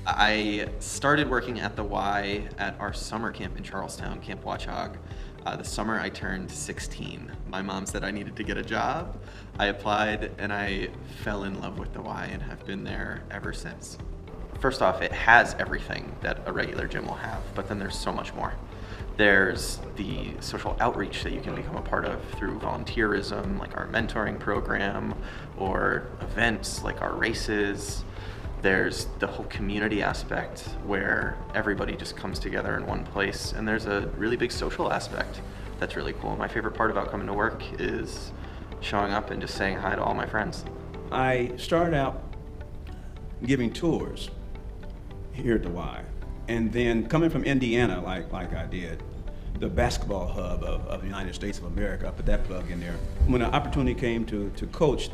I started working at the Y at our summer camp in Charlestown, Camp Watchog. The summer I turned 16. My mom said I needed to get a job. I applied and I fell in love with the Y and have been there ever since. First off, it has everything that a regular gym will have, but then there's so much more. There's the social outreach that you can become a part of through volunteerism, like our mentoring program, or events like our races. There's the whole community aspect where everybody just comes together in one place, and there's a really big social aspect that's really cool. My favorite part about coming to work is showing up and just saying hi to all my friends. I started out giving tours here at the Y, and then coming from Indiana like I did, the basketball hub of the United States of America, I put that plug in there. When an opportunity came to coach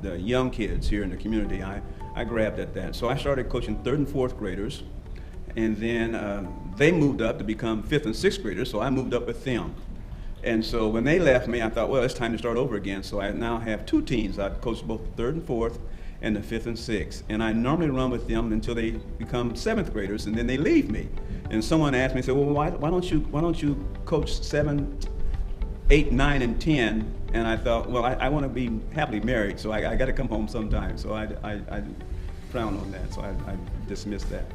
the young kids here in the community, I grabbed at that. So I started coaching 3rd and 4th graders, and then they moved up to become 5th and 6th graders, so I moved up with them. And so when they left me, I thought, well, it's time to start over again. So I now have 2 teams. I coach both 3rd and 4th and the 5th and 6th. And I normally run with them until they become 7th graders, and then they leave me. And someone asked me, said, well, why don't you coach 7, 8, 9, and 10? And I thought, well, I want to be happily married, so I got to come home sometime. So I frown on that, so I dismissed that.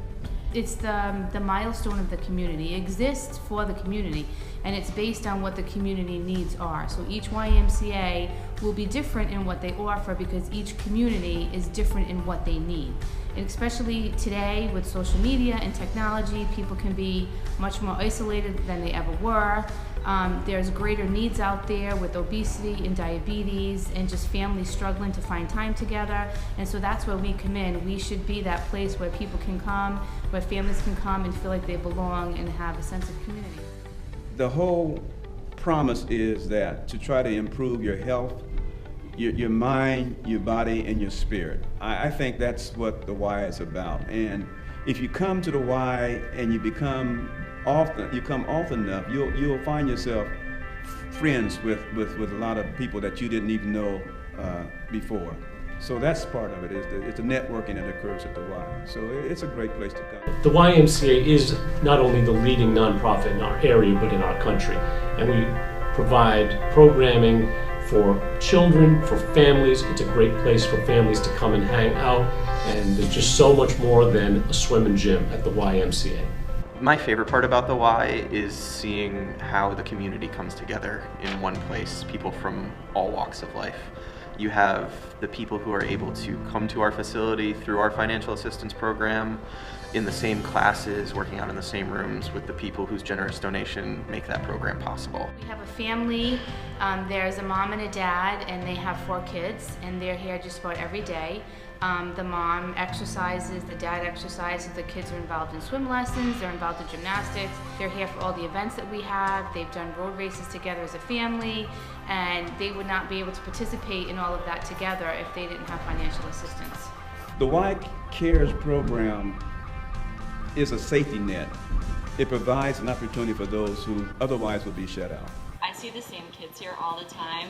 It's the milestone of the community. It exists for the community, and it's based on what the community needs are. So each YMCA will be different in what they offer because each community is different in what they need. And especially today with social media and technology, people can be much more isolated than they ever were. There's greater needs out there with obesity and diabetes and just families struggling to find time together. And so that's where we come in. We should be that place where people can come, where families can come and feel like they belong and have a sense of community. The whole promise is that to try to improve your health, your mind, your body, and your spirit. I think that's what the Y is about. And if you come to the Y and you come often enough, you'll find yourself friends with a lot of people that you didn't even know before. So that's part of it, it's the networking that occurs at the Y. So it's a great place to come. The YMCA is not only the leading nonprofit in our area, but in our country. And we provide programming for children, for families. It's a great place for families to come and hang out. And there's just so much more than a swim and gym at the YMCA. My favorite part about the Y is seeing how the community comes together in one place, people from all walks of life. You have the people who are able to come to our facility through our financial assistance program in the same classes, working out in the same rooms with the people whose generous donation make that program possible. We have a family, there's a mom and a dad, and they have 4 kids, and they're here just about every day. The mom exercises, the dad exercises, the kids are involved in swim lessons, they're involved in gymnastics, they're here for all the events that we have, they've done road races together as a family, and they would not be able to participate in all of that together if they didn't have financial assistance. The Y Cares program is a safety net. It provides an opportunity for those who otherwise would be shut out. I see the same kids here all the time,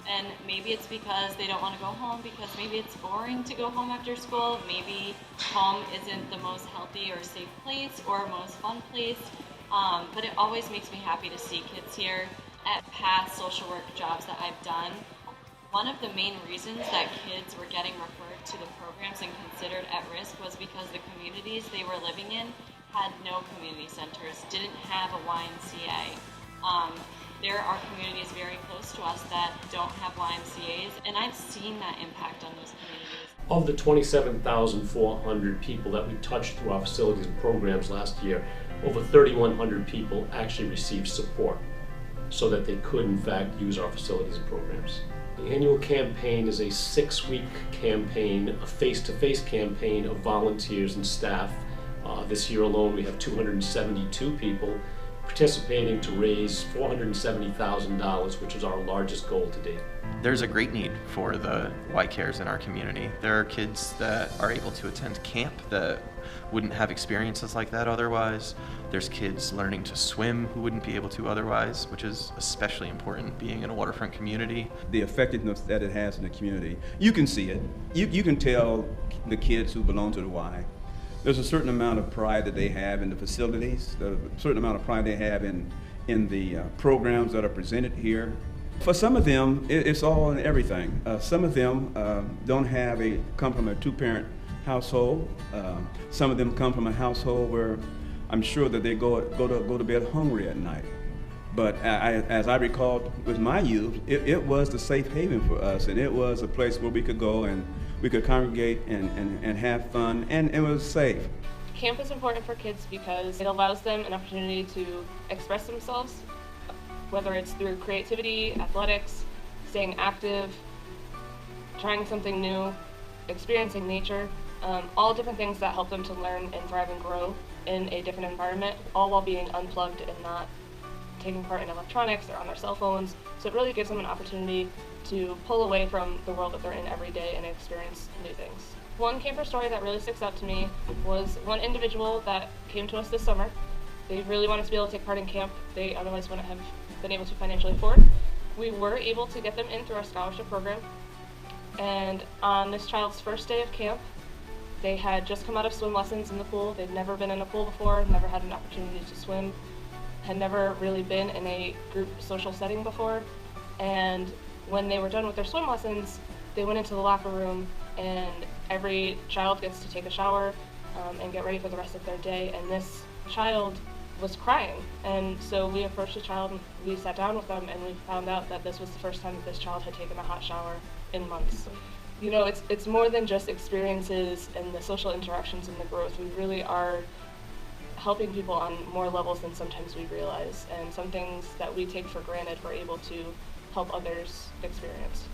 and maybe it's because they don't want to go home, because maybe it's boring to go home after school, maybe home isn't the most healthy or safe place or most fun place, but it always makes me happy to see kids here. At past social work jobs that I've done, one of the main reasons that kids were getting referred to the programs and considered at risk was because the communities they were living in had no community centers, didn't have a YMCA. There are communities very close to us that don't have YMCAs, and I've seen that impact on those communities. Of the 27,400 people that we touched through our facilities and programs last year, over 3,100 people actually received support so that they could in fact use our facilities and programs. The annual campaign is a 6-week campaign, a face-to-face campaign of volunteers and staff. This year alone we have 272 people participating to raise $470,000, which is our largest goal to date. There's a great need for the Y Cares in our community. There are kids that are able to attend camp that wouldn't have experiences like that otherwise. There's kids learning to swim who wouldn't be able to otherwise, which is especially important being in a waterfront community. The effectiveness that it has in the community, you can see it. You can tell the kids who belong to the Y There's a certain amount of pride that they have in the facilities, a certain amount of pride they have in the programs that are presented here. For some of them, it's all and everything. Some of them come from a two-parent household. Some of them come from a household where I'm sure that they go to bed hungry at night. But as I recall with my youth, it was the safe haven for us, and it was a place where we could go and we could congregate and have fun, and it was safe. Camp is important for kids because it allows them an opportunity to express themselves, whether it's through creativity, athletics, staying active, trying something new, experiencing nature, all different things that help them to learn and thrive and grow in a different environment, all while being unplugged and not taking part in electronics or on their cell phones. So it really gives them an opportunity to pull away from the world that they're in every day and experience new things. One camper story that really sticks out to me was one individual that came to us this summer. They really wanted to be able to take part in camp. They otherwise wouldn't have been able to financially afford. We were able to get them in through our scholarship program. And on this child's first day of camp, they had just come out of swim lessons in the pool. They'd never been in a pool before, never had an opportunity to swim, had never really been in a group social setting before. And when they were done with their swim lessons, they went into the locker room, and every child gets to take a shower and get ready for the rest of their day. And this child was crying. And so we approached the child, and we sat down with them, and we found out that this was the first time that this child had taken a hot shower in months. You know, it's more than just experiences and the social interactions and the growth. We really are helping people on more levels than sometimes we realize, and some things that we take for granted we're able to help others experience.